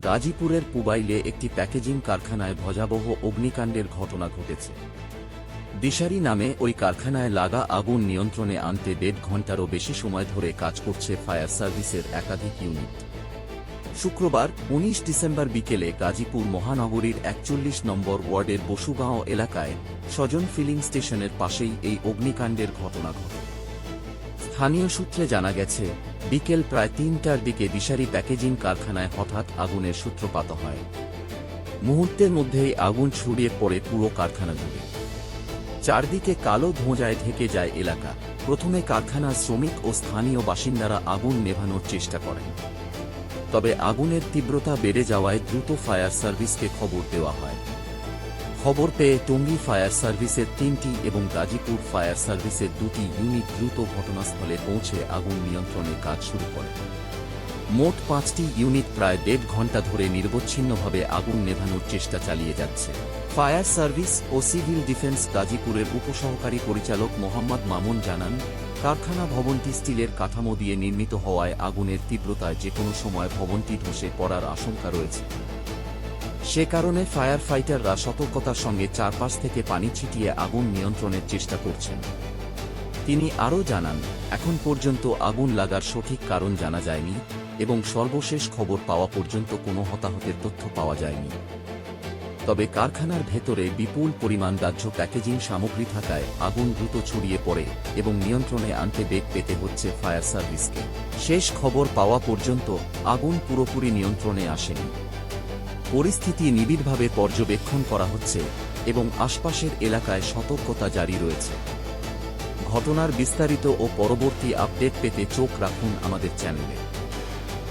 গাজীপুরের পুবাইলে একটি প্যাকেজিং কারখানায় ভয়াবহ অগ্নিকাণ্ডের ঘটনা ঘটেছে। দিশারি নামে ওই কারখানায় লাগা আগুন নিয়ন্ত্রণে আনতে ১.৫ ঘণ্টারও বেশি সময় ধরে কাজ করছে ফায়ার সার্ভিসের একাধিক ইউনিট। শুক্রবার ১৯ ডিসেম্বর বিকেলে গাজীপুর মহানগরীর ৪১ নম্বর ওয়ার্ডের বসুগাঁও এলাকায় স্বজন ফিলিং স্টেশনের পাশেই এই অগ্নিকাণ্ডের ঘটনা ঘটে। স্থানীয় সূত্রে জানা গেছে, বিকেল প্রায় ৩টার দিকে দিশারি প্যাকেজিং কারখানায় হঠাৎ আগুনের সূত্রপাত হয়। মুহূর্তের মধ্যেই আগুন ছড়িয়ে পড়ে পুরো কারখানা জুড়ে। চারদিকে কালো ধোঁয়ায় ঢেকে যায় এলাকা। প্রথমে কারখানার শ্রমিক ও স্থানীয় বাসিন্দারা আগুন নেভানোর চেষ্টা করেন, তবে আগুনের তীব্রতা বেড়ে যাওয়ায় দ্রুত ফায়ার সার্ভিসকে খবর দেওয়া হয়। খবর পেয়ে টঙ্গী ফায়ার সার্ভিসের ৩টি এবং গাজীপুর ফায়ার সার্ভিসের ২টি ইউনিট দ্রুত ঘটনাস্থলে পৌঁছে আগুন নিয়ন্ত্রণে কাজ শুরু করে। মোট ৫টি ইউনিট প্রায় ১.৫ ঘণ্টা ধরে নিরবচ্ছিন্নভাবে আগুন নেভানোর চেষ্টা চালিয়ে যাচ্ছে। ফায়ার সার্ভিস ও সিভিল ডিফেন্স গাজীপুরের উপসহকারী পরিচালক মোহাম্মদ মামুন জানান, কারখানা ভবনটি স্টিলের কাঠামো দিয়ে নির্মিত হওয়ায় আগুনের তীব্রতায় যেকোনো সময় ভবনটি ধসে পড়ার আশঙ্কা রয়েছে। সে কারণে ফায়ার ফাইটাররা সতর্কতার সঙ্গে চারপাশ থেকে পানি ছিটিয়ে আগুন নিয়ন্ত্রণের চেষ্টা করছেন। তিনি আরও জানান, এখন পর্যন্ত আগুন লাগার সঠিক কারণ জানা যায়নি এবং সর্বশেষ খবর পাওয়া পর্যন্ত কোনো হতাহতের তথ্য পাওয়া যায়নি। তবে কারখানার ভেতরে বিপুল পরিমাণ দাহ্য প্যাকেজিং সামগ্রী থাকায় আগুন দ্রুত ছড়িয়ে পড়ে এবং নিয়ন্ত্রণে আনতে বেগ পেতে হচ্ছে ফায়ার সার্ভিসকে। শেষ খবর পাওয়া পর্যন্ত আগুন পুরোপুরি নিয়ন্ত্রণে আসেনি। পরিস্থিতি নিবিড়ভাবে পর্যবেক্ষণ করা হচ্ছে এবং আশপাশের এলাকায় সতর্কতা জারি রয়েছে। ঘটনার বিস্তারিত ও পরবর্তী আপডেট পেতে চোখ রাখুন আমাদের চ্যানেলে।